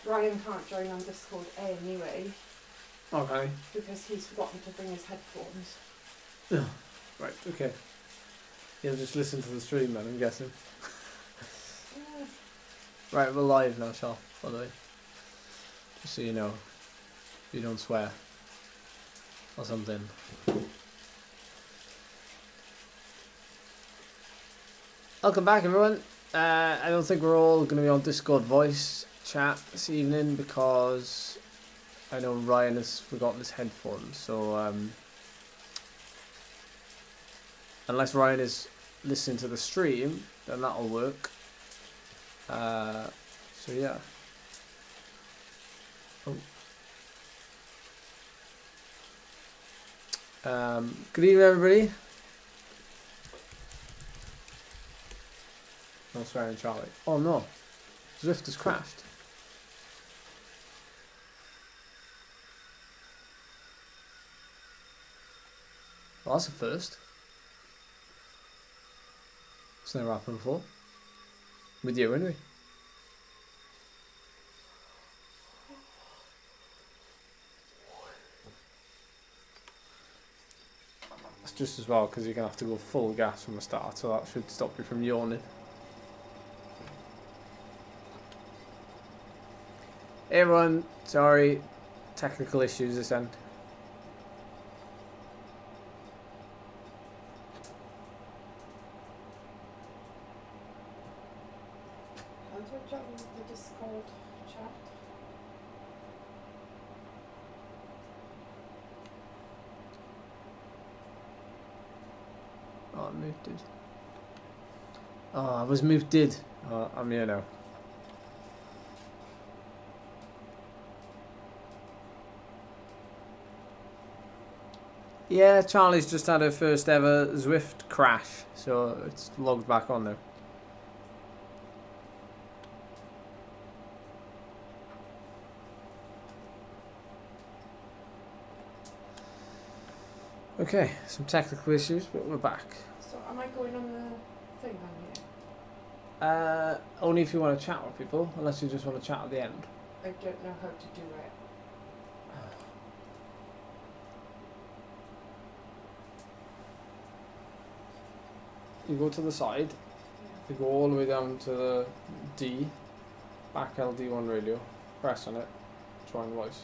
Ryan can't join on Discord anyway. Okay. Because he's forgotten to bring his headphones. Right, okay. He'll just listen to the stream then, I'm guessing. Yeah. Right, we're live now, Charl, by the way. Just so you know. You don't swear. Or something. Welcome back, everyone. I don't think we're all going to be on Discord voice chat this evening because I know Ryan has forgotten his headphones. So, unless Ryan is listening to the stream, then that'll work. So, yeah. Oh. Good evening, everybody. No swearing, Charlie. Oh no, Zwift has crashed. Well, that's a first. It's never happened before. With you, anyway. That's just as well because you're going to have to go full gas from the start, so that should stop you from yawning. Hey everyone, sorry, technical issues this end. How do I join the Discord chat? Oh, I'm muted. Oh, I was muted. Oh, I'm here now. Yeah, Charlie's just had her first ever Zwift crash, so it's logged back on now. Okay, some technical issues, but we're back. So am I going on the thing on here? Only if you want to chat with people, unless you just want to chat at the end. I don't know how to do it. You go to the side, Yeah. you go all the way down to the D, back LD1 radio, press on it, join voice.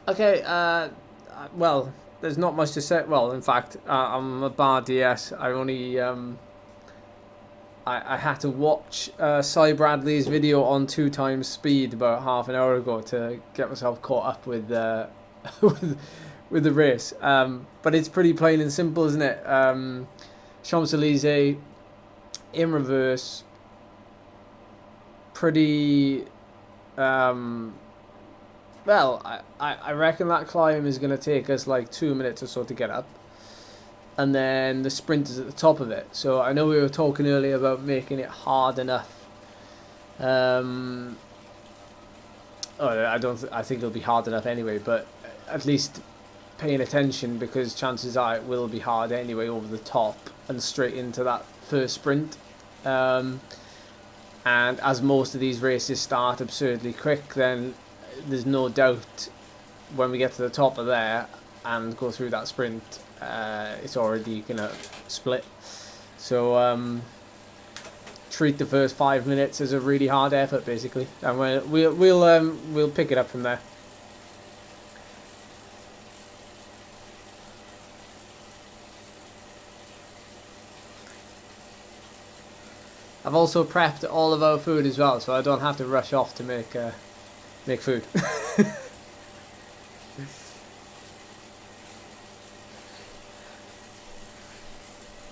Okay, well, there's not much to say. Well, in fact, I'm a bar DS. I only, I had to watch Cy Bradley's video on 2x speed about half an hour ago to get myself caught up with, with the race. But it's pretty plain and simple, isn't it? Champs-Élysées in reverse. Pretty, well, I reckon that climb is going to take us like 2 minutes or so to get up. And then the sprint is at the top of it. So I know we were talking earlier about making it hard enough. Oh, I think it'll be hard enough anyway, but at least paying attention, because chances are it will be hard anyway over the top and straight into that first sprint. And as most of these races start absurdly quick, then there's no doubt when we get to the top of there and go through that sprint, it's already gonna split. So treat the first 5 minutes as a really hard effort, basically, and we'll pick it up from there. I've also prepped all of our food as well, so I don't have to rush off to make food.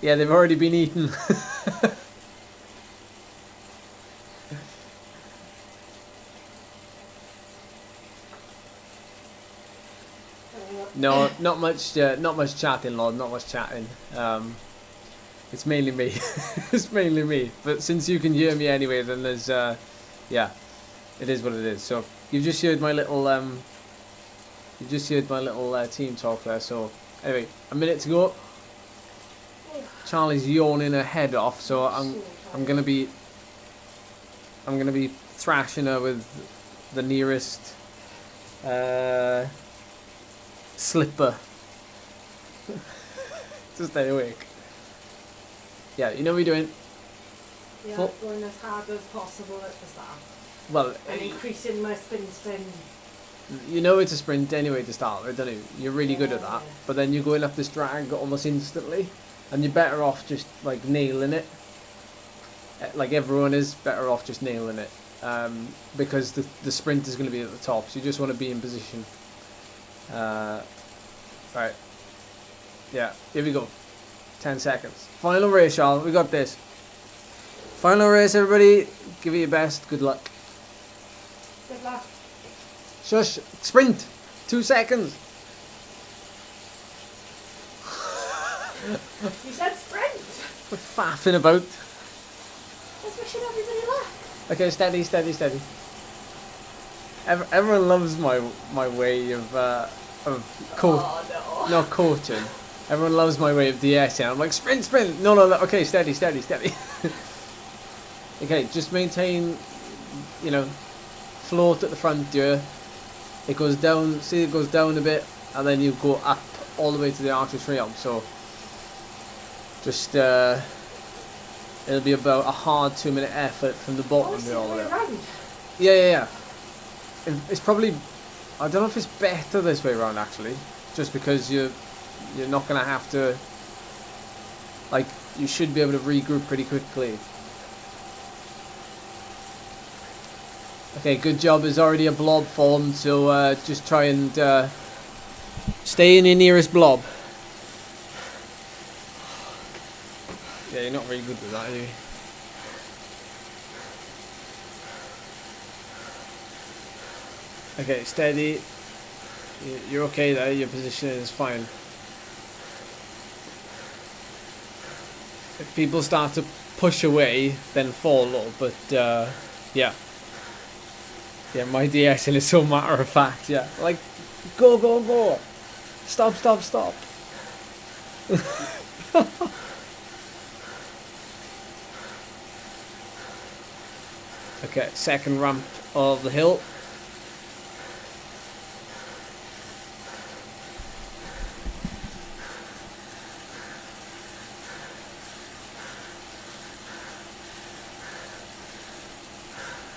Yeah, they've already been eaten. No, not much chatting, Lord. Not much chatting. It's mainly me. It's mainly me. But since you can hear me anyway, then there's yeah, it is what it is. So you've just heard my little team talk there. So anyway, a minute to go. Charlie's yawning her head off, so I'm gonna be thrashing her with the nearest slipper to stay awake. Yeah, you know what you're doing. Yeah, going as hard as possible at the start. Well, and increasing my spin. You know it's a sprint anyway to start with, don't you? You're really good at that. But then you're going up this drag almost instantly, and you're better off just like nailing it. Like everyone is better off just nailing it, because the sprint is going to be at the top, so you just want to be in position. Right. Yeah, here we go. 10 seconds. Final race, y'all. We got this. Final race, everybody. Give it your best. Good luck. Good luck. Shush. Sprint. 2 seconds. You said sprint. We're faffing about. Let's wish everybody luck. Okay, steady, steady, steady. Everyone loves my way of not coaching. Everyone loves my way of DSing. I'm like, sprint, sprint. No, okay, steady, steady, steady. Okay, just maintain, float at the front here. It goes down, see it goes down a bit, and then you go up all the way to the archer's realm. So, just, it'll be about a hard 2-minute effort from the bottom here all the way up. Yeah. It's probably, I don't know if it's better this way around actually, just because you're not going to have to, like, you should be able to regroup pretty quickly. Okay, good job. There's already a blob formed, so just try and stay in your nearest blob. Yeah, you're not very good with that, are you? Okay, steady. You're okay there, your position is fine. If people start to push away, then follow, but yeah. Yeah, my DSing is so matter of fact, yeah. Like, go, go, go. Stop, stop, stop. Okay, second ramp of the hill.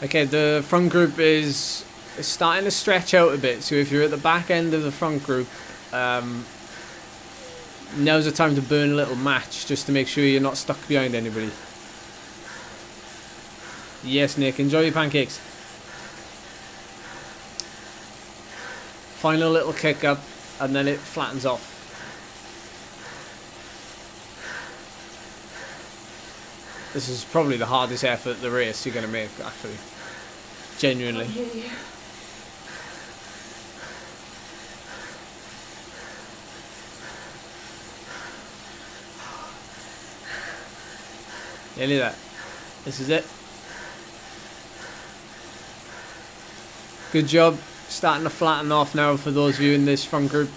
Okay, the front group is starting to stretch out a bit, so if you're at the back end of the front group, now's the time to burn a little match, just to make sure you're not stuck behind anybody. Yes, Nick, enjoy your pancakes. Final little kick up, and then it flattens off. This is probably the hardest effort of the race you're going to make, actually. Genuinely. Nearly there. This is it. Good job. Starting to flatten off now for those of you in this front group.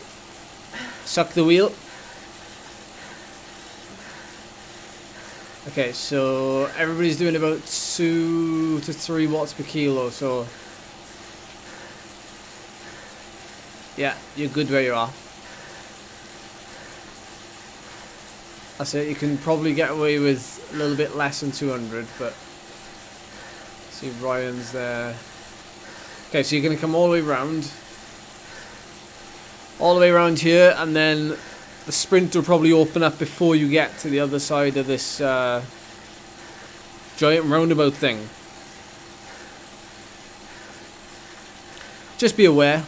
Suck the wheel. Okay, so everybody's doing about 2 to 3 watts per kilo, so yeah, you're good where you are. That's it, you can probably get away with a little bit less than 200, but see Ryan's there. Okay, so you're going to come all the way around. All the way around here, and then the sprint will probably open up before you get to the other side of this giant roundabout thing. Just be aware.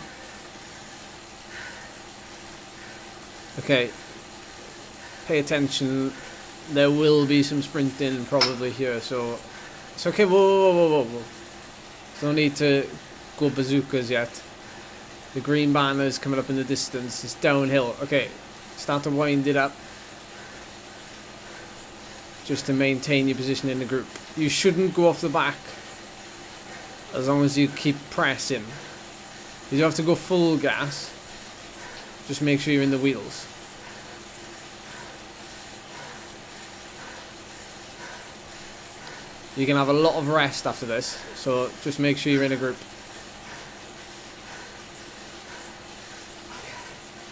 Okay. Pay attention. There will be some sprinting probably here, so it's okay. Whoa. There's no need to go bazookas yet. The green banner is coming up in the distance. It's downhill. Okay. Start to wind it up, just to maintain your position in the group. You shouldn't go off the back as long as you keep pressing. You don't have to go full gas, just make sure you're in the wheels. You can have a lot of rest after this, so just make sure you're in a group.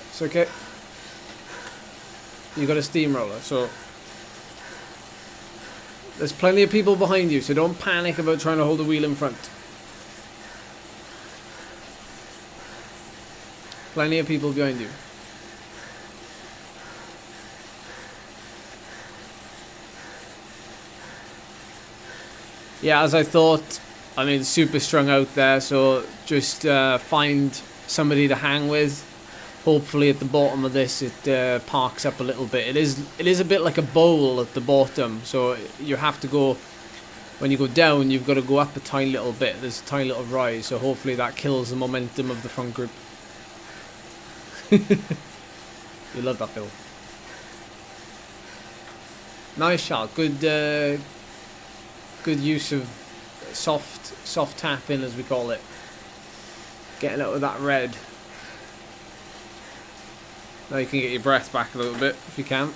It's okay. You got a steamroller, so there's plenty of people behind you, so don't panic about trying to hold the wheel in front. Plenty of people behind you. Yeah, as I thought, I mean, super strung out there, so just find somebody to hang with. Hopefully at the bottom of this it parks up a little bit. It is a bit like a bowl at the bottom, so you have to go, when you go down, you've got to go up a tiny little bit. There's a tiny little rise, so hopefully that kills the momentum of the front group. You love that, Phil. Nice shot. Good use of soft tapping, as we call it. Getting out of that red. Now you can get your breath back a little bit if you can.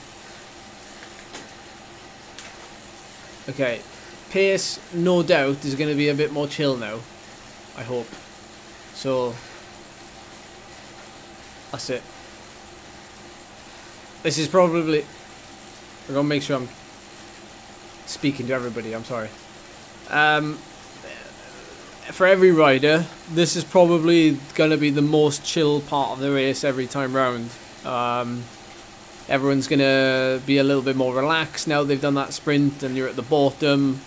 Okay, pace, no doubt, is going to be a bit more chill now. I hope. So that's it. This is probably... I'm going to make sure I'm speaking to everybody, I'm sorry. For every rider, this is probably going to be the most chill part of the race every time round. Everyone's going to be a little bit more relaxed now they've done that sprint and you're at the bottom.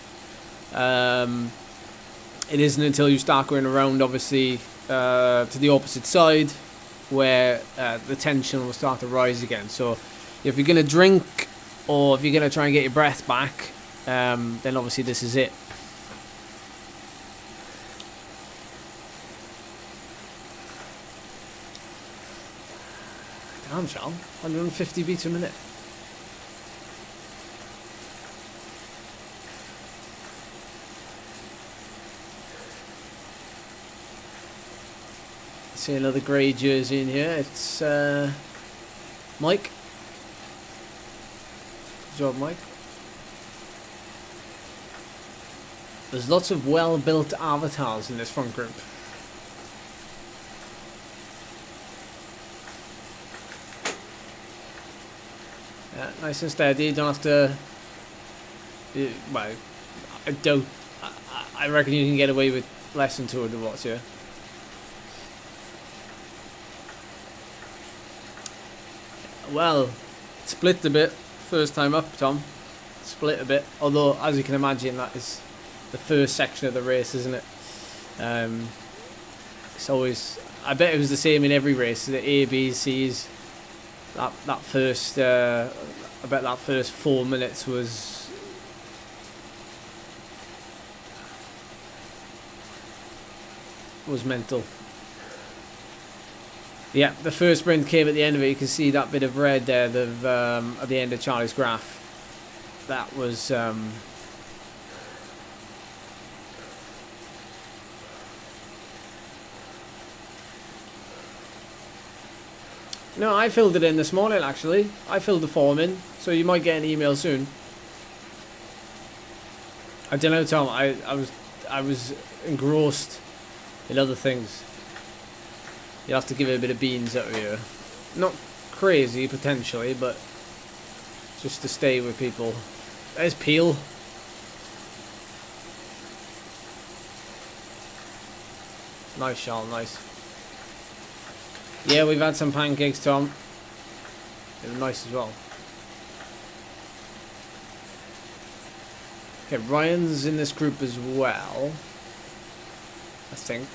It isn't until you start going around, obviously, to the opposite side where the tension will start to rise again. So if you're going to drink or if you're going to try and get your breath back, then obviously this is it. Damn, Charles, 150 beats a minute. See another grey jersey in here. It's Mike. Good job, Mike. There's lots of well-built avatars in this front group. Yeah, nice and steady. You don't have to... Well, I don't... I reckon you can get away with less than 200 watts here. Well, split a bit. First time up, Tom. Split a bit. Although, as you can imagine, that is the first section of the race, isn't it? It's always... I bet it was the same in every race. The A, B, C's... That first, I bet that first 4 minutes was mental. Yeah, the first sprint came at the end of it. You can see that bit of red there, at the end of Charlie's graph. That was no, I filled it in this morning, actually. I filled the form in, so you might get an email soon. I don't know, Tom. I was engrossed in other things. You'll have to give it a bit of beans out here. Not crazy, potentially, but just to stay with people. There's Peel. Nice, Charles, nice. Yeah, we've had some pancakes, Tom. They were nice as well. Okay, Ryan's in this group as well, I think.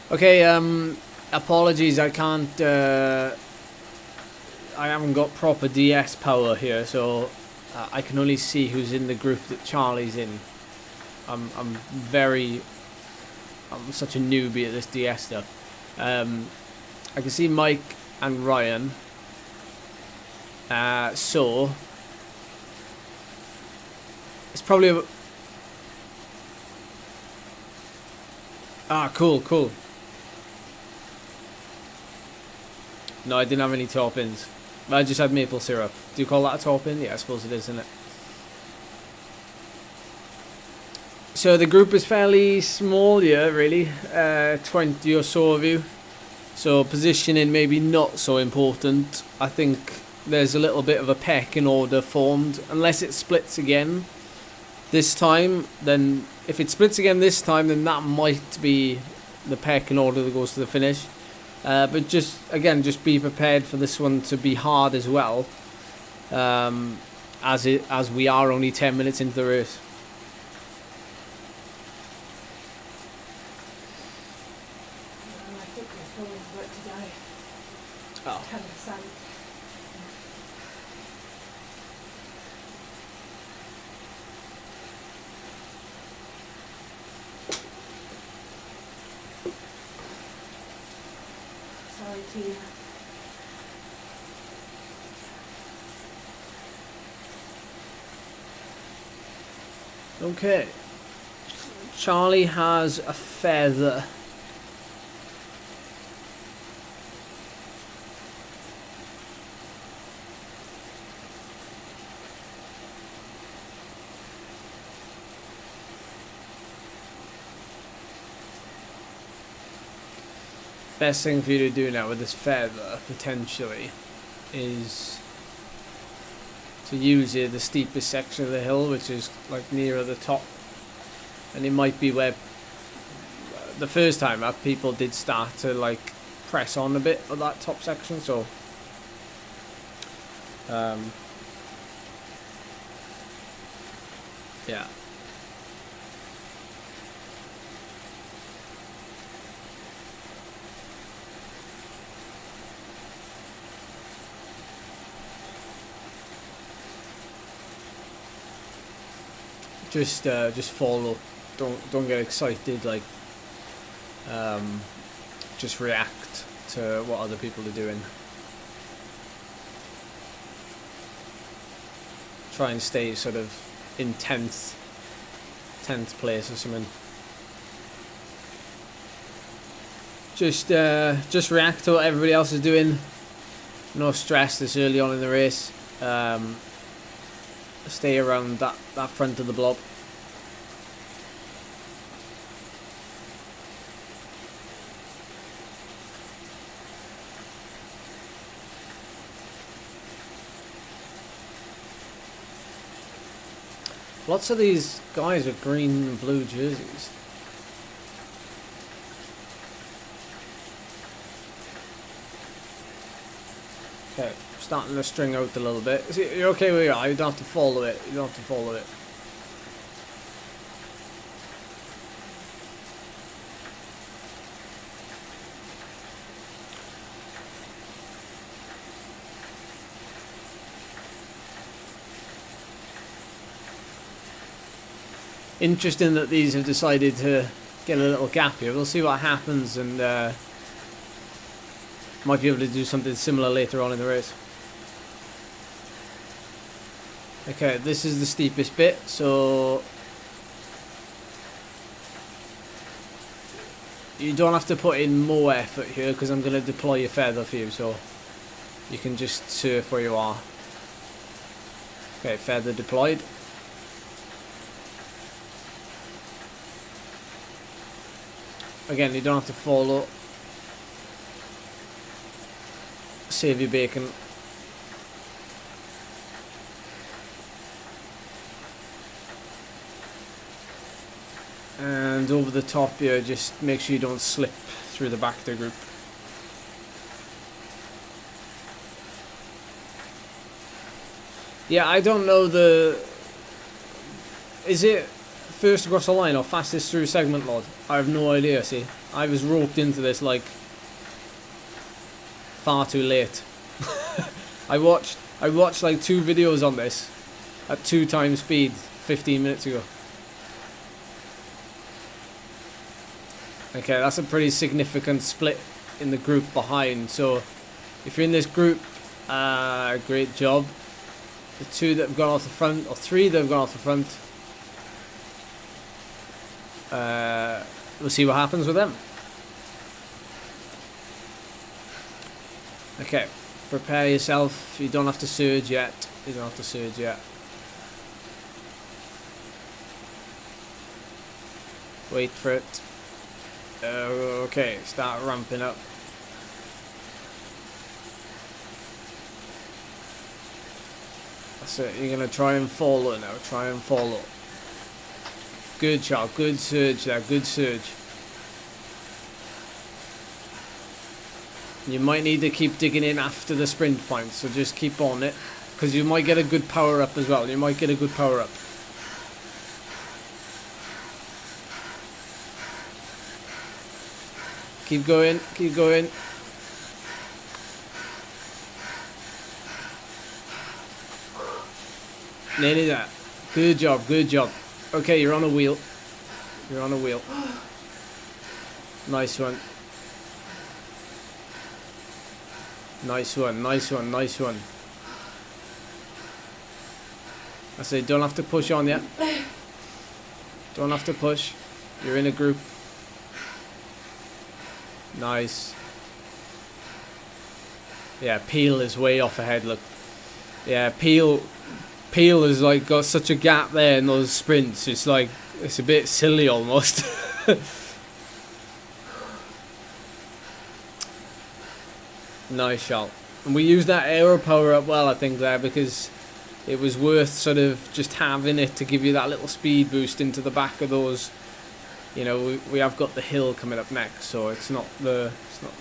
Okay, apologies, I can't, I haven't got proper DS power here, so I can only see who's in the group that Charlie's in. I'm such a newbie at this DS stuff. I can see Mike and Ryan. So it's probably cool. No, I didn't have any top-ins. I just had maple syrup. Do you call that a top-in? Yeah, I suppose it is, isn't it? So the group is fairly small, yeah, really. 20 or so of you. So positioning maybe not so important. I think there's a little bit of a pecking order formed. Unless it splits again this time, then if it splits again this time, then that might be the pecking order that goes to the finish. But just be prepared for this one to be hard as well. As we are only 10 minutes into the race. Oh. 10%. Sorry, Tina. Okay. Charlie has a feather. Best thing for you to do now with this feather, potentially, is to use the steepest section of the hill, which is like nearer the top. And it might be where the first time up people did start to like press on a bit of that top section, so yeah. Just follow. Don't get excited. Like, just react to what other people are doing. Try and stay sort of in 10th place or something. Just react to what everybody else is doing. No stress this early on in the race. Stay around that front of the blob. Lots of these guys with green and blue jerseys. Okay, starting to string out a little bit. You're okay where you are, you don't have to follow it. You don't have to follow it. Interesting that these have decided to get a little gap here. We'll see what happens, and might be able to do something similar later on in the race. Okay, this is the steepest bit, so you don't have to put in more effort here because I'm going to deploy your feather for you, so you can just surf where you are. Okay, feather deployed. Again, you don't have to follow. Save your bacon. And over the top here, just make sure you don't slip through the back of the group. Yeah, I don't know is it first across the line or fastest through segment mod? I have no idea, see. I was roped into this like far too late. I watched like 2 videos on this at 2 times speed 15 minutes ago. Okay, that's a pretty significant split in the group behind. So if you're in this group, great job. The 2 that have gone off the front, or 3 that have gone off the front, we'll see what happens with them. Okay, prepare yourself. You don't have to surge yet. You don't have to surge yet. Wait for it. Okay, start ramping up. That's it. You're gonna try and follow now. Try and follow. Good job. Good surge there. Good surge. You might need to keep digging in after the sprint point, so just keep on it, because you might get a good power up as well. You might get a good power up. Keep going. Keep going. Nearly there. Good job. Good job. Okay, you're on a wheel. You're on a wheel. Nice one. Nice one, nice one, nice one. I say, don't have to push on yet. Don't have to push. You're in a group. Nice. Yeah, Peel is way off ahead, look. Yeah, Peel has like got such a gap there in those sprints. It's like, it's a bit silly almost. Nice shot. And we used that aero power up well, I think, there, because it was worth sort of just having it to give you that little speed boost into the back of those. You know, we have got the hill coming up next, so it's not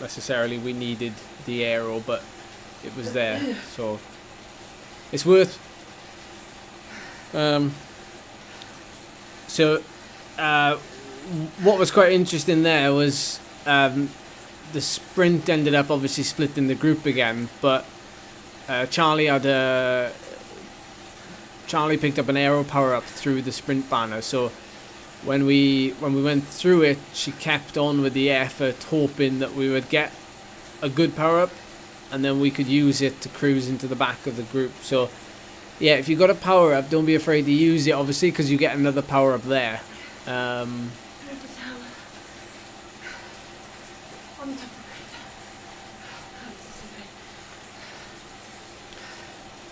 necessarily we needed the aero, but it was there, so it's worth. What was quite interesting there was the sprint ended up obviously splitting the group again, but Charlie picked up an aero power up through the sprint banner, so when we went through it, she kept on with the effort, hoping that we would get a good power up, and then we could use it to cruise into the back of the group. So yeah, if you got a power up, don't be afraid to use it, obviously, because you get another power up there.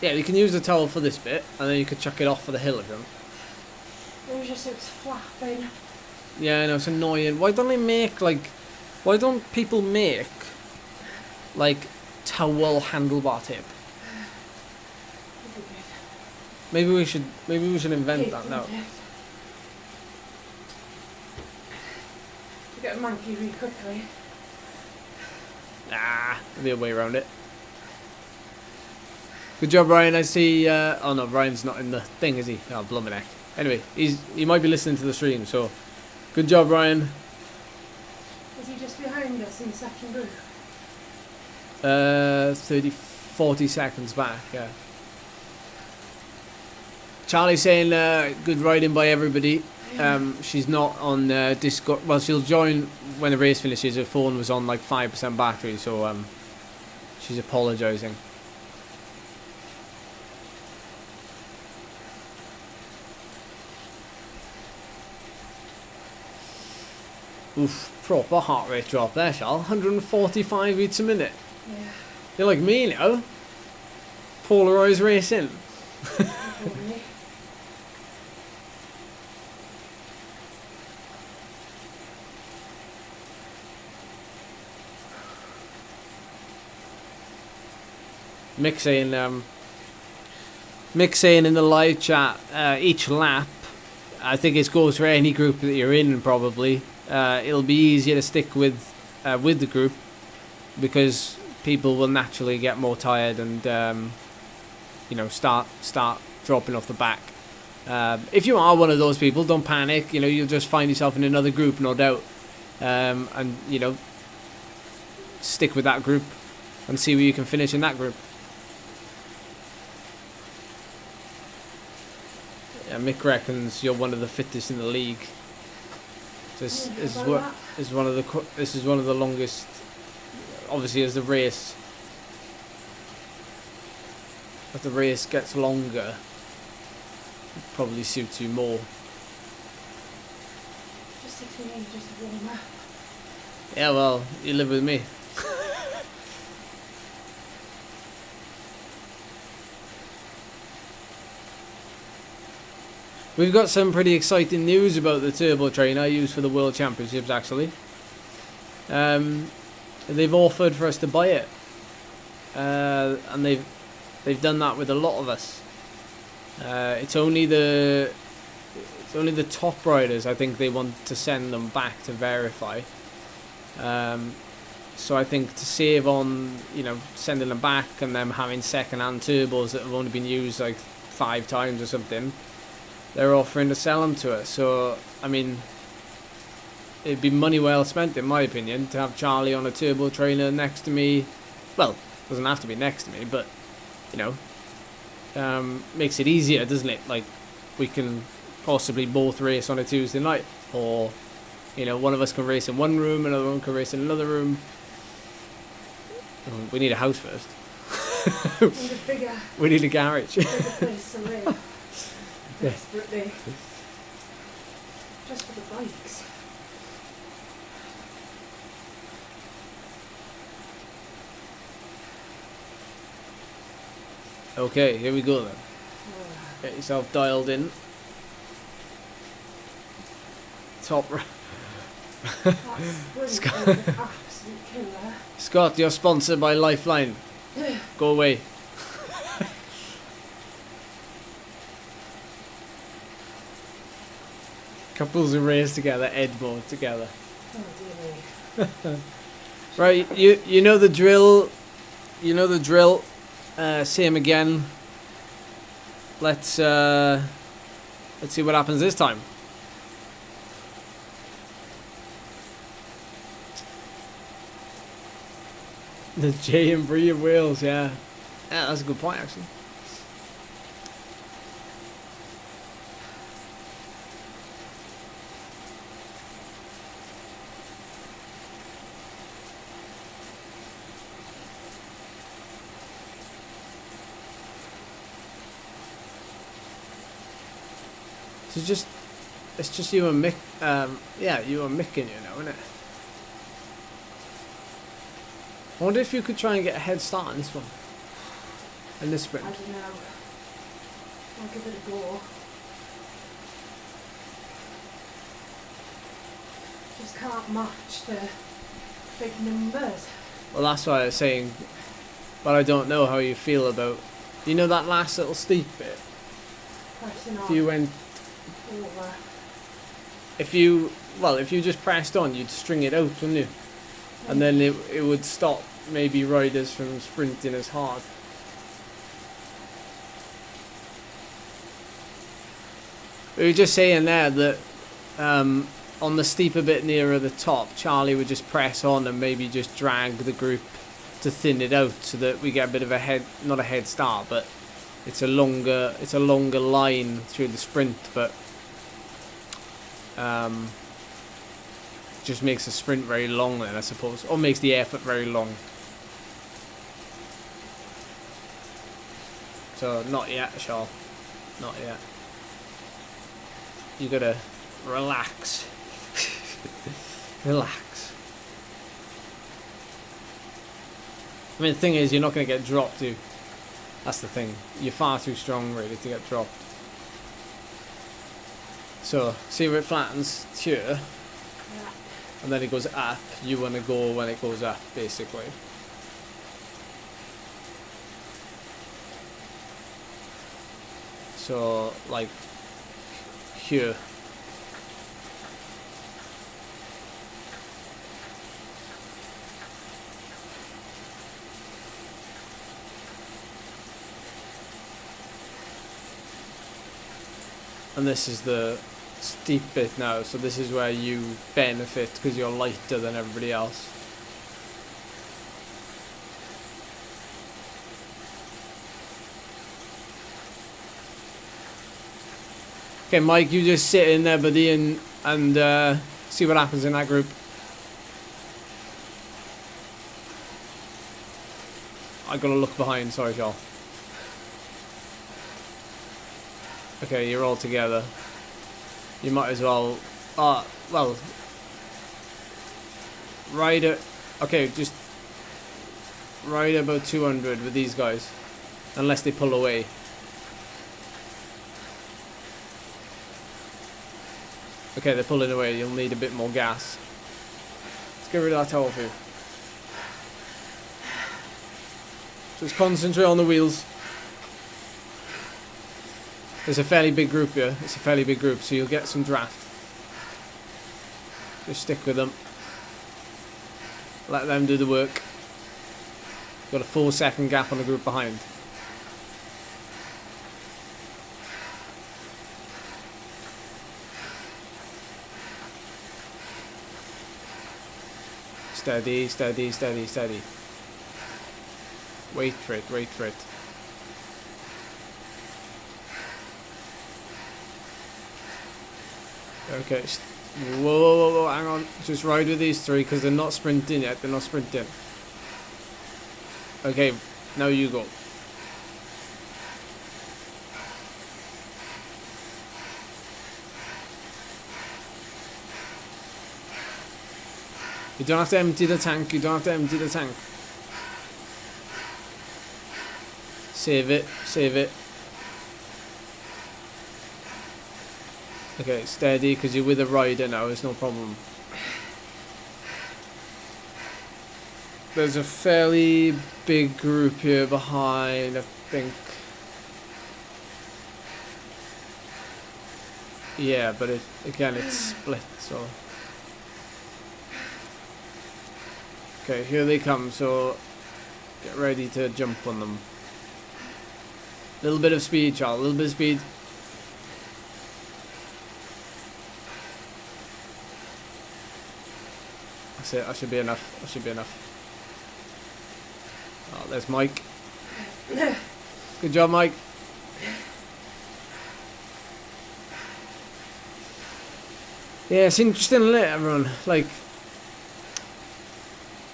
Yeah, you can use the towel for this bit, and then you could chuck it off for the hill if you want. It was just, it was flapping. Yeah, I know, it's annoying. Why don't people make, like, towel handlebar tape? Maybe we should invent that now. You get a monkey really quickly. There'll be a way around it. Good job, Ryan. I see. Oh no, Ryan's not in the thing, is he? Oh, blummin' Anyway, he might be listening to the stream, so good job, Ryan. Is he just behind us in second group? 40 seconds back, yeah. Charlie's saying good riding by everybody. She's not on Discord. Well, she'll join when the race finishes. Her phone was on like 5% battery, so she's apologising. Oof, proper heart rate drop there, Charl. 145 beats a minute. Yeah. You're like me now. Polarised racing. Mick saying in the live chat, each lap, I think it goes for any group that you're in probably. It'll be easier to stick with the group because people will naturally get more tired and start dropping off the back. If you are one of those people, don't panic. You'll just find yourself in another group, no doubt, and stick with that group and see where you can finish in that group. Yeah, Mick reckons you're one of the fittest in the league. This is one of the longest. Obviously, as the race gets longer, it probably suits you more. Just takes me ages to warm up. Yeah, well, you live with me. We've got some pretty exciting news about the turbo train I use for the World Championships, actually. They've offered for us to buy it. And they've done that with a lot of us. It's only the top riders, I think they want to send them back to verify. So I think to save on, you know, sending them back and them having second-hand turbos that have only been used like 5 times or something, they're offering to sell them to us. So, I mean, it'd be money well spent, in my opinion, to have Charlie on a turbo trainer next to me. Well, doesn't have to be next to me, but, you know, makes it easier, doesn't it? Like, we can possibly both race on a Tuesday night, or, you know, one of us can race in one room, another one can race in another room. We need a house first. We need a garage. Bigger place to live. Desperately. Just for the bikes. Okay, here we go then. Get yourself dialed in. Top right. Scott, you're sponsored by Lifeline. Go away. Couples who race together, Edmore together. Oh dear me. Right, you know the drill. You know the drill. Same again. Let's see what happens this time. The J and Brie of Wales, yeah. Yeah, that's a good point, actually. So it's just you and Mick, yeah, you and Mick in you now, isn't it? I wonder if you could try and get a head start on this one. In this sprint. I don't know. I'll give it a go. Just can't match the big numbers. Well, that's why I was saying, but I don't know how you feel about, you know, that last little steep bit? Pressing on. If you went over. If you just pressed on, you'd string it out, wouldn't you? And then it would stop maybe riders from sprinting as hard. We were just saying there that on the steeper bit nearer the top, Charlie would just press on and maybe just drag the group to thin it out so that we get a bit of a head, not a head start, but it's a longer line through the sprint, but just makes the sprint very long then, I suppose, or makes the effort very long. So not yet, Charles, not yet. You gotta relax. Relax. I mean, the thing is, you're not gonna get dropped, too. That's the thing. You're far too strong, really, to get dropped. So, see where it flattens here, Yeah. and then it goes up. You want to go when it goes up, basically. So, like, here. And this is the steep bit now, so this is where you benefit because you're lighter than everybody else. Okay, Mike, you just sit in there, buddy, and see what happens in that group. I gotta look behind, sorry, Charles. Okay, you're all together. You might as well, well, ride it. Okay, just ride about 200 with these guys, unless they pull away. Okay, they're pulling away. You'll need a bit more gas. Let's get rid of that towel for you. Just concentrate on the wheels. There's a fairly big group here. It's a fairly big group, so you'll get some draft. Just stick with them. Let them do the work. Got a 4-second gap on the group behind. Steady, steady, steady, steady. Wait for it, wait for it. Okay, whoa, whoa, whoa, whoa, hang on. Just ride with these three because they're not sprinting yet. They're not sprinting. Okay, now you go. You don't have to empty the tank. You don't have to empty the tank. Save it, save it. Okay, steady, because you're with a rider now, it's no problem. There's a fairly big group here behind, I think. Yeah, but again, it's split, so. Okay, here they come, so get ready to jump on them. Little bit of speed, Charles, a little bit of speed. That's it, that should be enough, that should be enough. Oh, there's Mike. Good job, Mike. Yeah, it's interesting, isn't it, everyone? Like,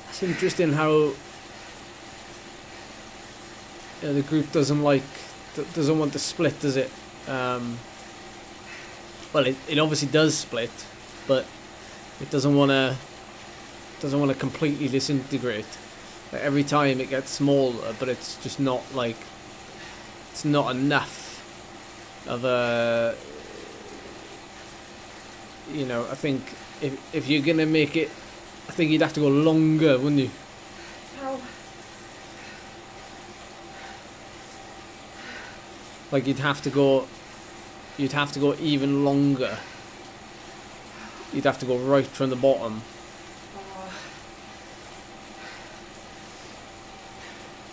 it's interesting how the group doesn't want to split, does it? Well, it obviously does split, but it doesn't want to completely disintegrate. Like, every time it gets smaller, but it's just not like it's not enough of a. You know, I think if you're gonna make it, I think you'd have to go longer, wouldn't you? How? Like you'd have to go even longer. You'd have to go right from the bottom.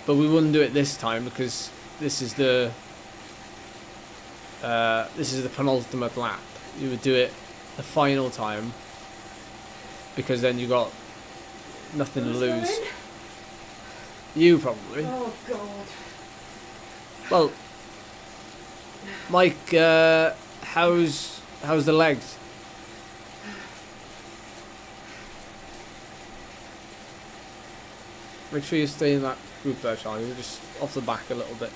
But we wouldn't do it this time because this is the penultimate lap. You would do it the final time because then you got nothing to lose. Going? You probably. Oh God. Well, Mike, how's the legs? Make sure you stay in that group there, Charlie. You're just off the back a little bit.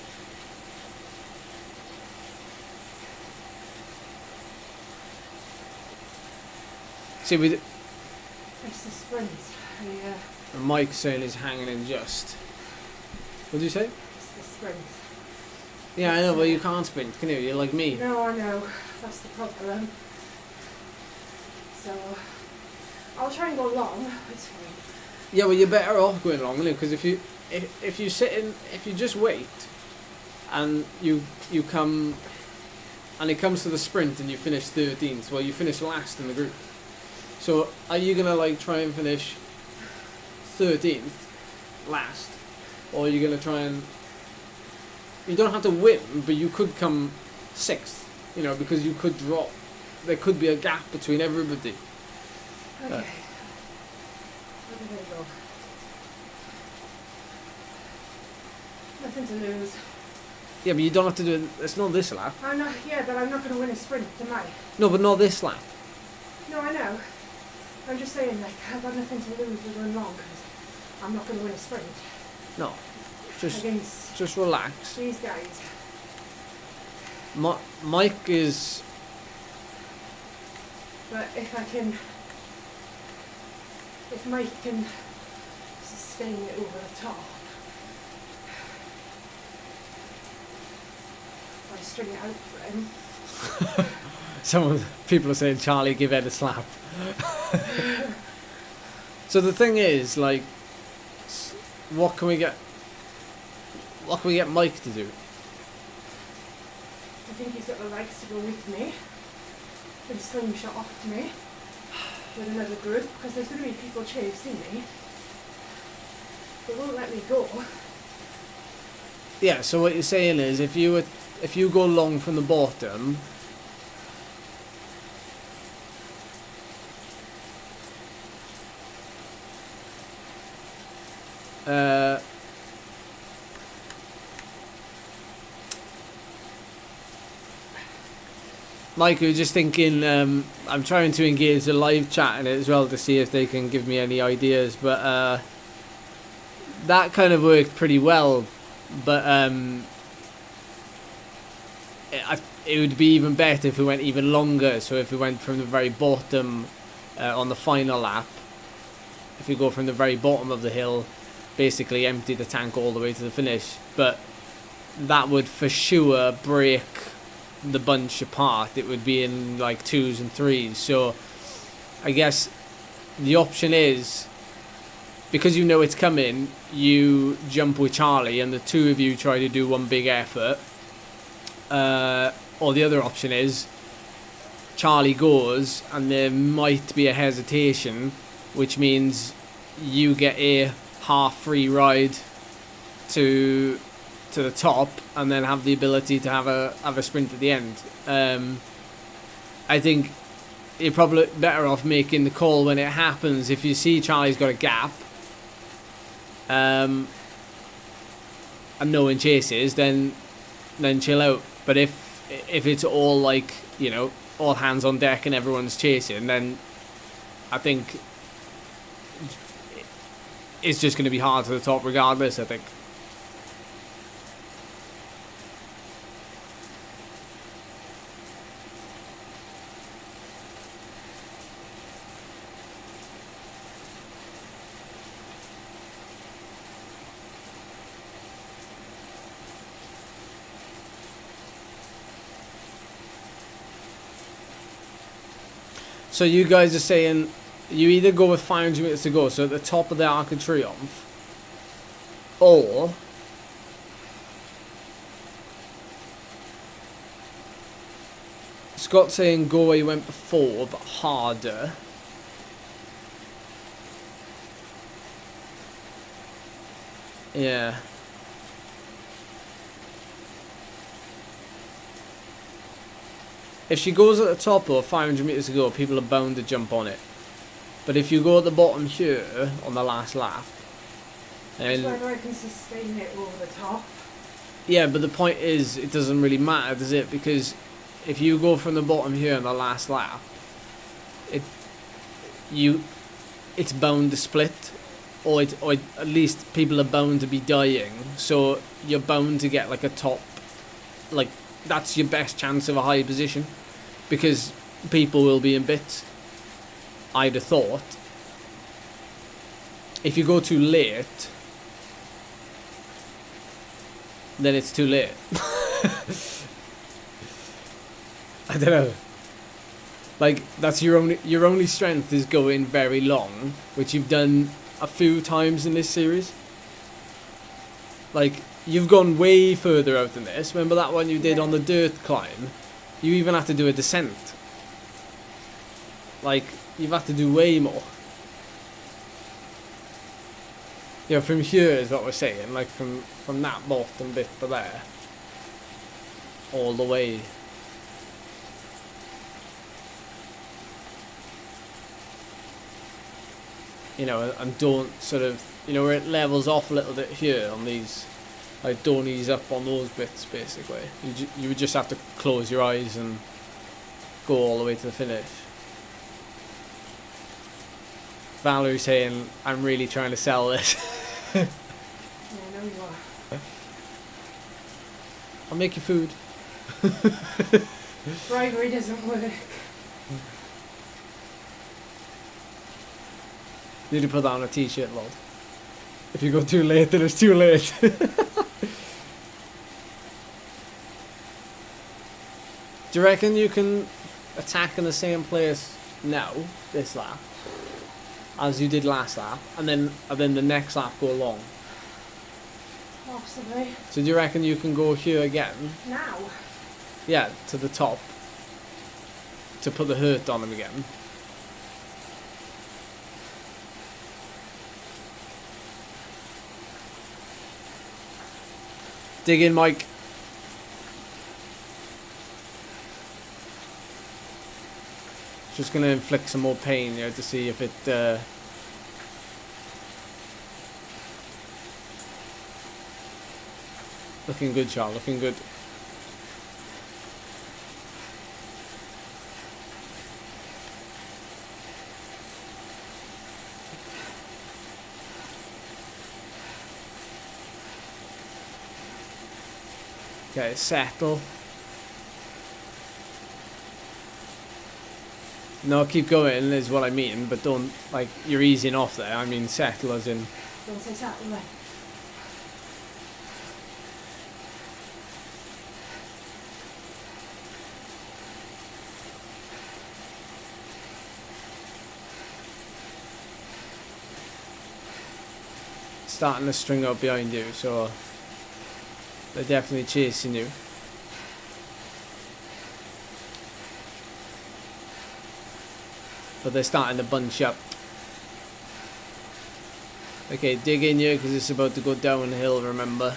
See, It's the sprint. Yeah. Mike's saying he's hanging in just. What did you say? It's the sprint. Yeah, I know, but you can't sprint, can you? You're like me. No, I know. That's the problem. So, I'll try and go long. It's fine. Yeah, well, you're better off going long, because if you just wait, and you come, and it comes to the sprint and you finish 13th, well, you finish last in the group. So, are you gonna like try and finish 13th last, or are you gonna try and? You don't have to win, but you could come 6th, you know, because you could drop. There could be a gap between everybody. Okay. Where did I go? Nothing to lose. Yeah, but you don't have to do it. It's not this lap. I'm not. Yeah, but I'm not going to win a sprint, am I? No, but not this lap. No, I know. I'm just saying, like, I've got nothing to lose with going long because I'm not going to win a sprint. No, Against just relax. these guys. Mike is. But if Mike can sustain it over the top, if I string it out for him. People are saying, Charlie, give Ed a slap. So the thing is, like, what can we get Mike to do? I think he's got the legs to go with me. And slingshot off me with another group, because there's going to be people chasing me. They won't let me go. Yeah, so what you're saying is, if you go long from the bottom, Mike, we're just thinking, I'm trying to engage the live chat in it as well to see if they can give me any ideas, but that kind of worked pretty well, but it would be even better if we went even longer. So if we went from the very bottom on the final lap, if we go from the very bottom of the hill, basically empty the tank all the way to the finish, but that would for sure break the bunch apart. It would be in like 2s and 3s. So I guess the option is, because you know it's coming, you jump with Charlie and the two of you try to do one big effort, or the other option is Charlie goes and there might be a hesitation, which means you get a half free ride to the top and then have the ability to have a sprint at the end. I think you're probably better off making the call when it happens. If you see Charlie's got a gap and no one chases, then chill out. But if it's all like, you know, all hands on deck and everyone's chasing, then I think it's just going to be hard to the top regardless, I think. So you guys are saying you either go with 500 meters to go, so at the top of the Arc of Triomph, or Scott's saying go where you went before, but harder. Yeah. If she goes at the top or 500 meters to go, people are bound to jump on it. But if you go at the bottom here on the last lap, and whether I can sustain it over the top. Yeah, but the point is, it doesn't really matter, does it? Because if you go from the bottom here on the last lap, it's bound to split, or at least people are bound to be dying. So you're bound to get like a top, like that's your best chance of a high position, because people will be in bits. I'd have thought. If you go too late, then it's too late. I don't know. Like, that's your only strength is going very long, which you've done a few times in this series. Like, you've gone way further out than this. Remember that one you did on the dirt climb? You even had to do a descent. Like, you've had to do way more. You know, from here is what we're saying, like from that bottom bit to there, all the way. You know, and don't sort of, you know, where it levels off a little bit here on these, like don't ease up on those bits basically. You would just have to close your eyes and go all the way to the finish. Valerie saying, I'm really trying to sell this. Yeah, I know you are. I'll make you food. Bribery doesn't work. Need to put that on a t-shirt, lol. If you go too late, then it's too late. Do you reckon you can attacking the same place now, this lap, as you did last lap, and then the next lap go long? Possibly. So do you reckon you can go here again? Now? Yeah, to the top. To put the hurt on him again. Dig in, Mike. Just going to inflict some more pain here to see if it... Looking good, Charles. Looking good. Okay, settle. No, keep going is what I mean, but don't, like, you're easing off there. I mean settle as in... Don't say settle then. Starting to string up behind you, so they're definitely chasing you. But they're starting to bunch up. Okay, dig in here because it's about to go downhill, remember.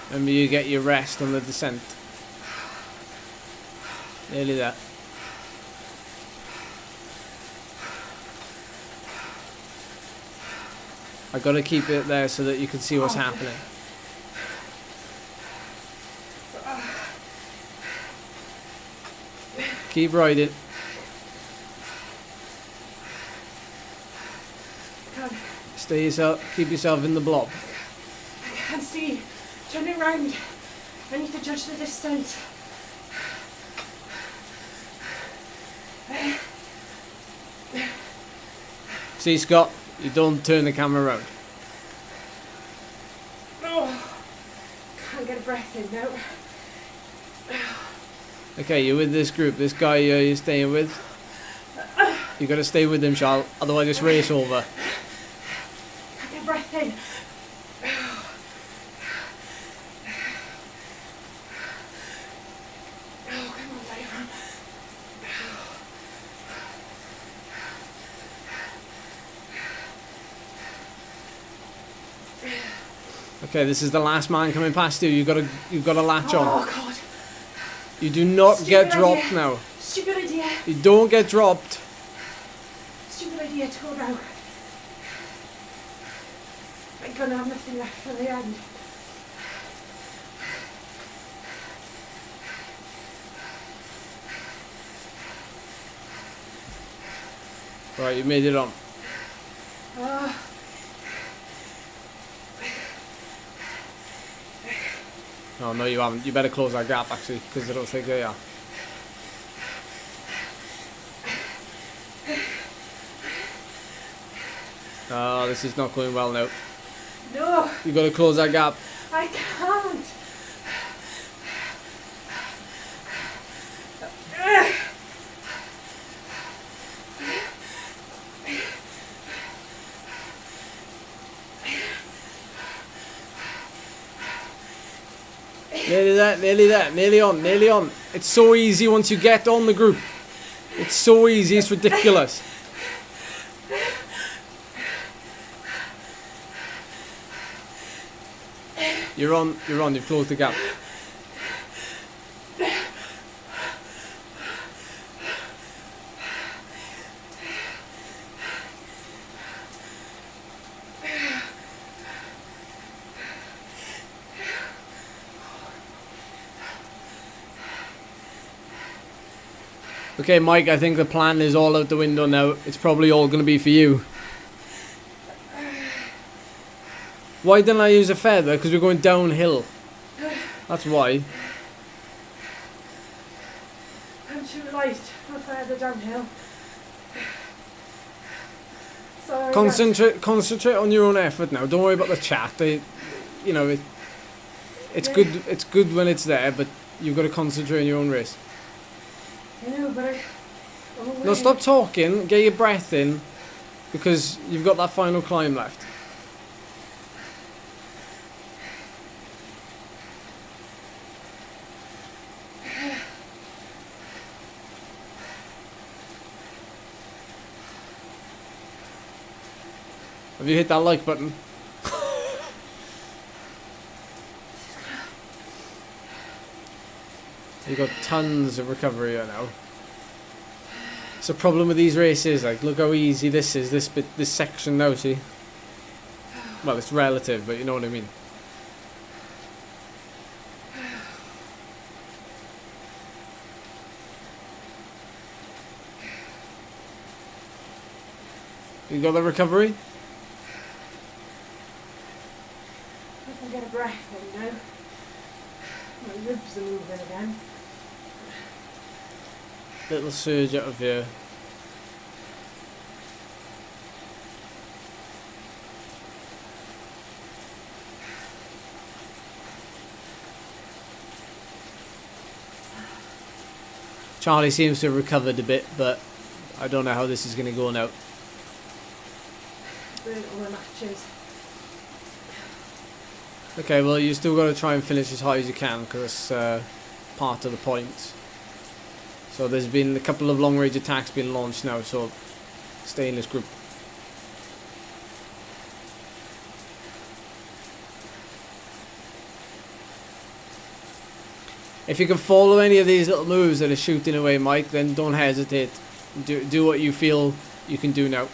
Remember, you get your rest on the descent. Nearly there. I gotta keep it there so that you can see what's happening. Keep riding. Stay yourself. Keep yourself in the blob. I can't see. Turning round. I need to judge the distance. See, Scott, you don't turn the camera around. Oh, can't get a breath in now. Okay, you're with this group. This guy you're staying with. You gotta stay with him, Charles. Otherwise, it's race over. Can't get a breath in. Okay, this is the last man coming past you. You've got to latch on. Oh God! You do not Stupid get dropped idea. now. Stupid idea. You don't get dropped. Stupid idea to go now. I'm gonna have nothing left for the end. Right, you made it on. Oh, no, you haven't. You better close that gap, actually, because I don't think they are. Oh, this is not going well now. No! You got to close that gap. I can't! Nearly there, nearly there, nearly on. It's so easy once you get on the group. It's so easy, it's ridiculous. You're on, you've closed the gap. Okay, Mike, I think the plan is all out the window now. It's probably all going to be for you. Why didn't I use a feather? Because we're going downhill. That's why. I'm too light for further downhill. Sorry. Concentrate on your own effort now. Don't worry about the chat. It's good. It's good when it's there, but you've got to concentrate on your own race. Yeah, but No, stop talking. Get your breath in, because you've got that final climb left. Have you hit that like button? You've got tons of recovery here now. It's a problem with these races. Like, look how easy this is. This section now. See? Well, it's relative, but you know what I mean. You got the recovery? I can get a breath in now. My ribs are moving again. Little surge out of here. Charlie seems to have recovered a bit, but I don't know how this is going to go now. Burnt all the matches. Okay, well, you still got to try and finish as high as you can, because that's part of the point. So there's been a couple of long range attacks being launched now, so stay in this group. If you can follow any of these little moves that are shooting away, Mike, then don't hesitate. Do what you feel you can do now.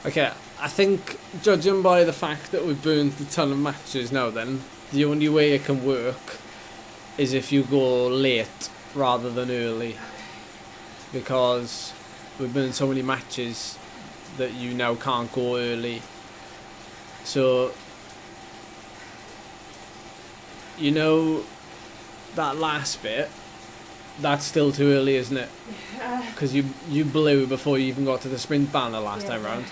Okay, I think, judging by the fact that we've burned a ton of matches now then, the only way it can work is if you go late rather than early. Because we've burned so many matches that you now can't go early. So, you know, that last bit, that's still too early, isn't it? Because you blew before you even got to the sprint banner last time round.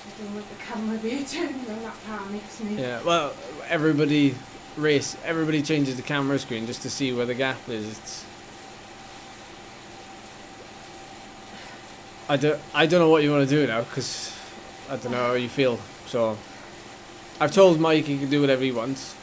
I don't want the camera being turned on, that panics me. Yeah, well, everybody changes the camera screen just to see where the gap is. I don't know what you want to do now, because I don't know how you feel. So I've told Mike he can do whatever he wants.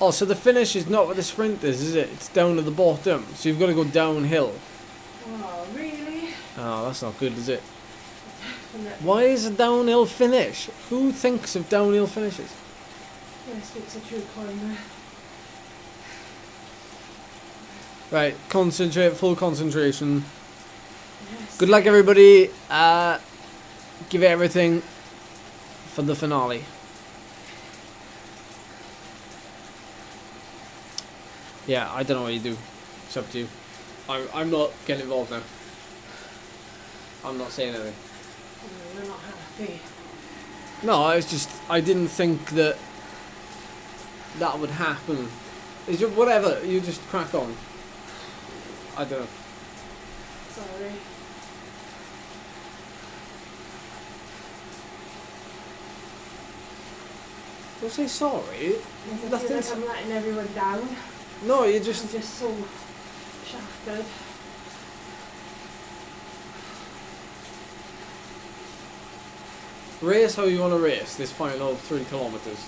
Oh, so the finish is not where the sprint is it? It's down at the bottom, so you've got to go downhill. Oh, really? Oh, that's not good, is it? Definitely. Why is a downhill finish? Who thinks of downhill finishes? Yes, it's a true climber. Right, concentrate, full concentration. Yes. Good luck, everybody. Give it everything for the finale. Yeah, I don't know what you do. It's up to you. I'm not getting involved now. I'm not saying anything. You're not happy. No, I didn't think that would happen. It's just whatever, you just crack on. I don't know. Sorry. Don't say sorry. I feel like Nothing's... I'm letting everyone down. No, you're I'm just... just so shattered. Race how you want to race this final 3 kilometers.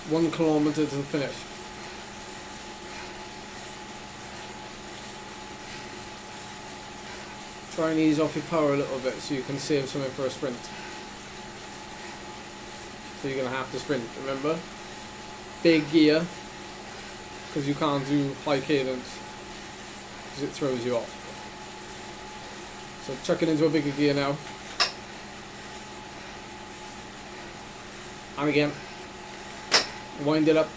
1 kilometre to the finish. Try and ease off your power a little bit so you can save something for a sprint. So you're going to have to sprint, remember? Big gear, because you can't do high cadence, because it throws you off. So chuck it into a bigger gear now. And again. Wind it up.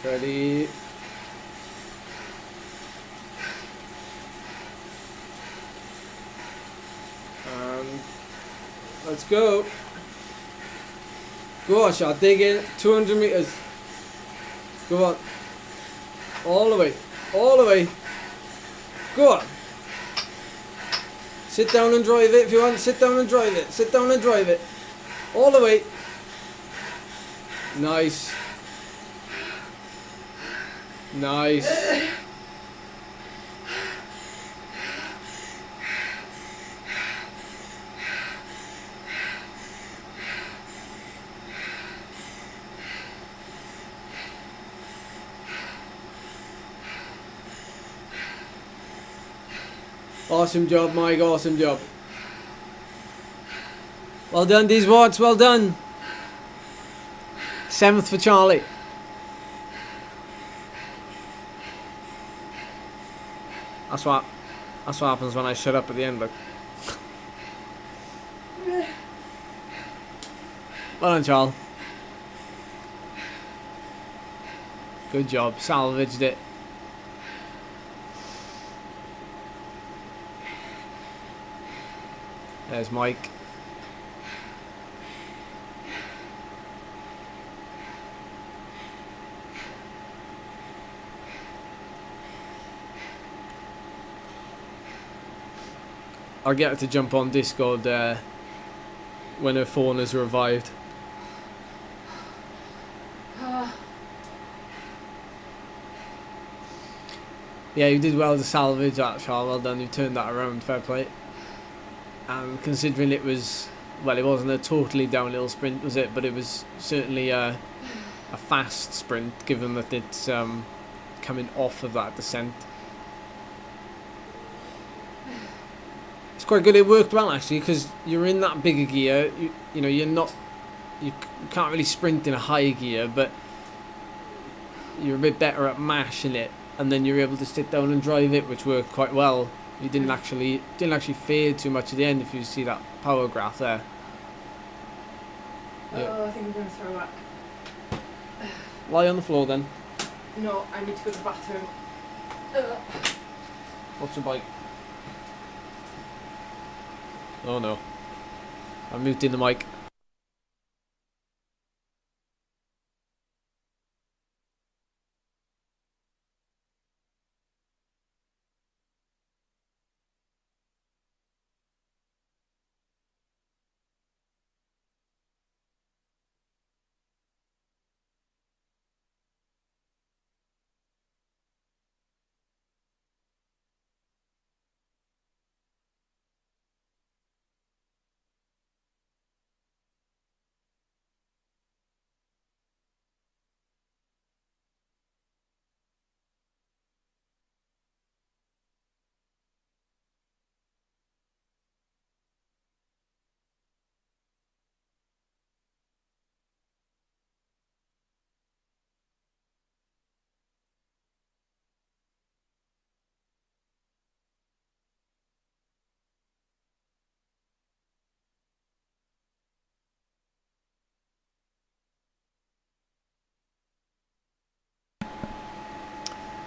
Ready. And let's go. Gosh, I'll dig in 200 meters. Go on. All the way. All the way. Go on. Sit down and drive it if you want. Sit down and drive it. Sit down and drive it. All the way. Nice. Nice. Awesome job, Mike. Awesome job. Well done, Deez Watts. Well done. 7th for Charlie. That's what happens when I shut up at the end, look. Well done, Charles. Good job. Salvaged it. There's Mike. I'll get her to jump on Discord when her phone has revived. Yeah, you did well to salvage that, Charles. Well done. You turned that around. Fair play. And considering it was, well, it wasn't a totally downhill sprint, was it? But it was certainly a fast sprint, given that it's coming off of that descent. It's quite good. It worked well actually, because you're in that bigger gear. You know, you can't really sprint in a high gear, but you're a bit better at mashing it, and then you're able to sit down and drive it, which worked quite well. You didn't actually fade too much at the end, if you see that power graph there. Oh, I think I'm going to throw up. Lie on the floor then. No, I need to go to the bathroom. What's your bike? Oh no. I'm muting the mic.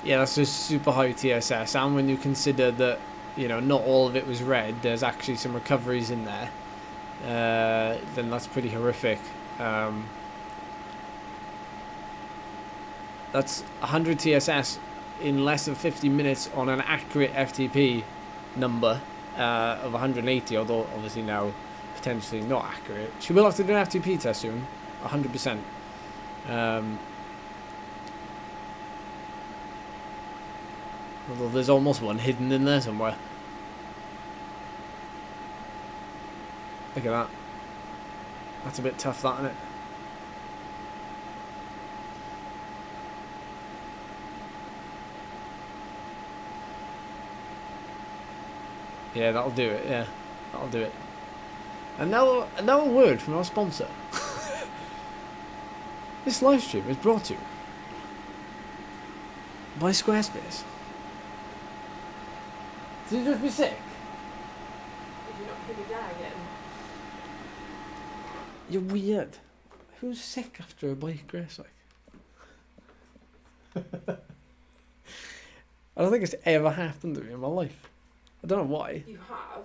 Yeah, that's just super high TSS, and when you consider that, you know, not all of it was red, there's actually some recoveries in there, then that's pretty horrific. That's 100 TSS in less than 50 minutes on an accurate FTP number of 180, although obviously now potentially not accurate. She will have to do an FTP test soon, 100%. Although there's almost one hidden in there somewhere. Look at that. That's a bit tough, that, isn't it? Yeah, that'll do it. Yeah, that'll do it. And now a word from our sponsor. This live stream is brought to you by Squarespace. Did you just be sick? Did you not hear me dying? You're weird. Who's sick after a bike race? Like, I don't think it's ever happened to me in my life. I don't know why. You have.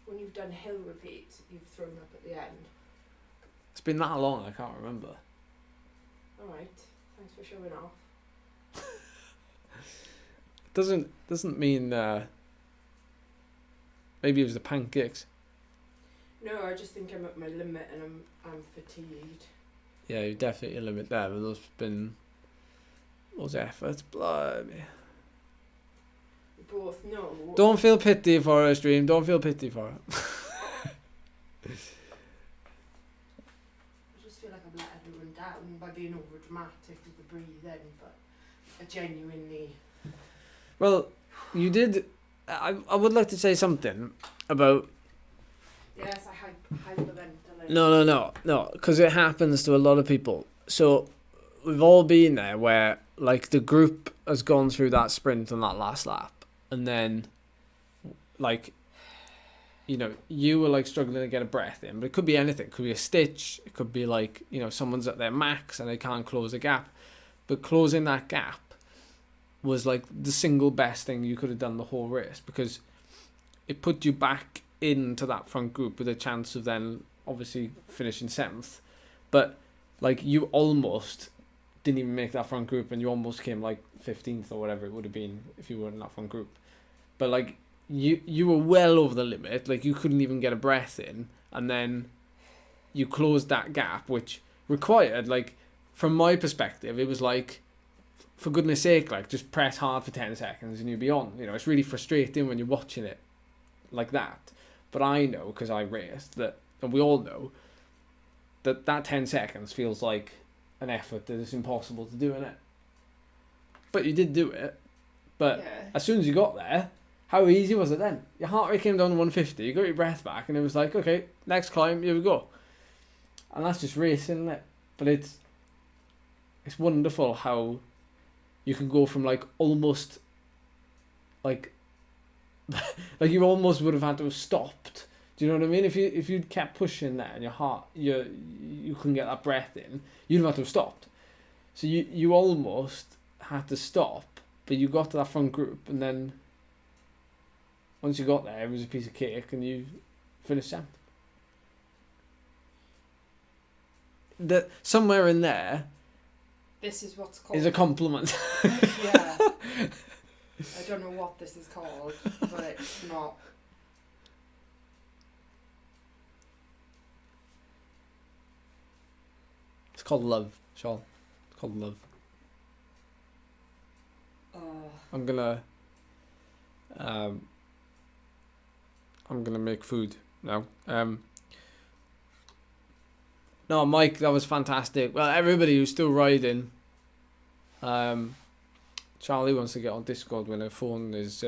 When you've done hill repeats, you've thrown up at the end. It's been that long, I can't remember. Alright, thanks for showing off. Doesn't mean maybe it was the pancakes. No, I just think I'm at my limit and I'm fatigued. Yeah, you're definitely a limit there, but there's been those efforts, blimey. We both know. Don't feel pity for her, stream. Don't feel pity for her. I just feel like I've let everyone down by being over dramatic with the breathing, but I genuinely. Well, you did. I would like to say something about. Yes, I hyperventilate. No, because it happens to a lot of people. So we've all been there where, like, the group has gone through that sprint on that last lap, and then, like, you know, you were like struggling to get a breath in, but it could be anything. It could be a stitch. It could be like, you know, someone's at their max and they can't close a gap, but closing that gap was like the single best thing you could have done the whole race, because it put you back into that front group with a chance of then obviously finishing 7th. But like, you almost didn't even make that front group, and you almost came like 15th or whatever it would have been if you were in that front group. But like, you were well over the limit, like you couldn't even get a breath in, and then you closed that gap, which required, like, from my perspective, it was like, for goodness sake, like, just press hard for 10 seconds and you'll be on. You know, it's really frustrating when you're watching it like that. But I know, because I raced, that, and we all know, that 10 seconds feels like an effort that is impossible to do, innit? But you did do it. But yeah. As soon as you got there, how easy was it then? Your heart rate came down to 150, you got your breath back, and it was like, okay, next climb, here we go. And that's just racing, isn't it? But it's wonderful how you can go from like almost like like you almost would have had to have stopped. Do you know what I mean? If you'd kept pushing there and your heart, you couldn't get that breath in, you'd have had to have stopped. So you almost had to stop, but you got to that front group, and then once you got there, it was a piece of cake, and you finished 7th. That somewhere in there. This is what's called. Is a compliment. Yeah. I don't know what this is called, but it's not. It's called love, Charl. It's called love. I'm gonna make food now. No, Mike, that was fantastic. Well, everybody who's still riding, Charlie wants to get on Discord when her phone is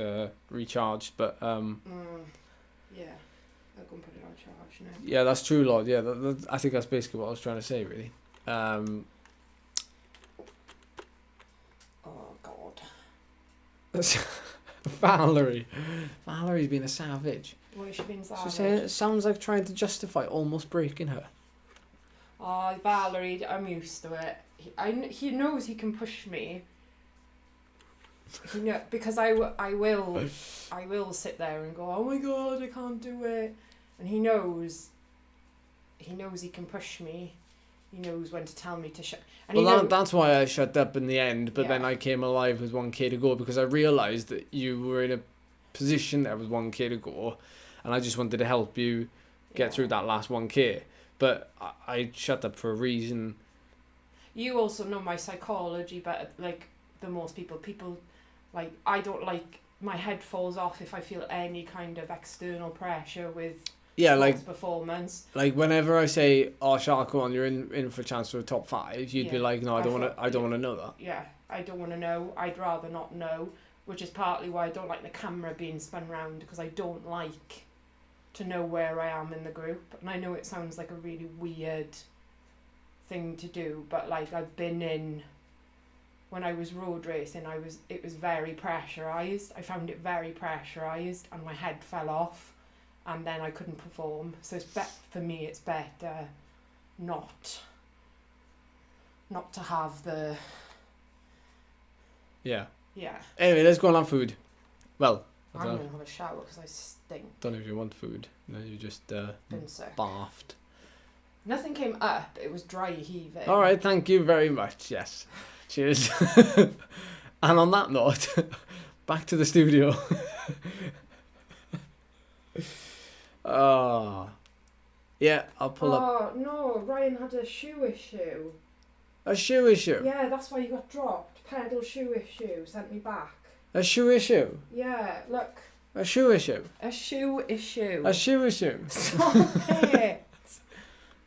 recharged, but yeah, I'll go and put it on charge now. Yeah, that's true, Lord. Yeah, I think that's basically what I was trying to say, really. Oh God. Valerie's been a savage. Why has she been savage? She said it sounds like trying to justify almost breaking her. Oh, Valerie, I'm used to it. He knows he can push me. Because I will sit there and go, oh my God, I can't do it. And he knows he can push me. He knows when to tell me to shut. Well, that's why I shut up in the end, but yeah. Then I came alive with 1k to go, because I realised that you were in a position there with 1k to go, and I just wanted to help you get through that last 1k. But I shut up for a reason. You also know my psychology better, like, than most people. People Like, I don't like, my head falls off if I feel any kind of external pressure with sports performance. Like whenever I say, "Oh, Charlotte, come on, you're in for a chance for a top 5," you'd be like, "No, I don't want to know that." Yeah, I don't want to know. I'd rather not know, which is partly why I don't like the camera being spun round, because I don't like to know where I am in the group. And I know it sounds like a really weird thing to do, but like I've been in, when I was road racing, it was very pressurised. I found it very pressurised, and my head fell off, and then I couldn't perform. So for me, it's better not to have the... Yeah. Yeah. Anyway, let's go and have food. Well, I'm going to have a shower because I stink. Don't know if you want food. No, you just Been sick. Barfed. Nothing came up. It was dry heaving. All right, thank you very much. Yes. Cheers. And on that note, back to the studio. Yeah, I'll pull up. Oh, no. Ryan had a shoe issue. A shoe issue? Yeah, that's why you got dropped. Pedal shoe issue. Sent me back. A shoe issue? Yeah, look. A shoe issue? A shoe issue. A shoe issue? Stop it.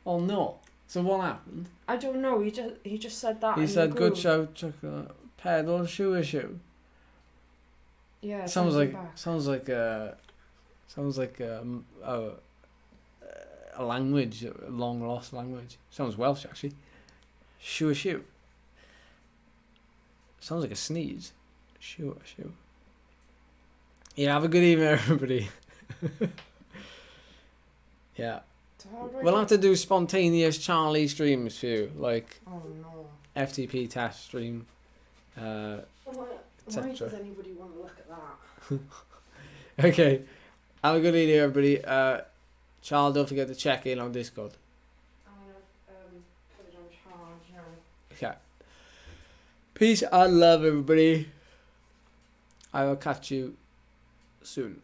Oh, no. So what happened? I don't know. He just said that. He said, "Good show, chocolate. Pedal shoe issue." Yeah. Sounds like a language, a long lost language. Sounds Welsh actually. Shoe issue. Sounds like a sneeze. Shoe issue. Yeah. Have a good evening, everybody. Yeah. We'll have to do spontaneous Charlie streams for you, like oh no, FTP test stream, why etc. does anybody want to look at that? Okay, have a good evening, everybody. Charles, don't forget to check in on Discord. I'm gonna put it on charge now. Okay. Peace and love, everybody. I will catch you soon.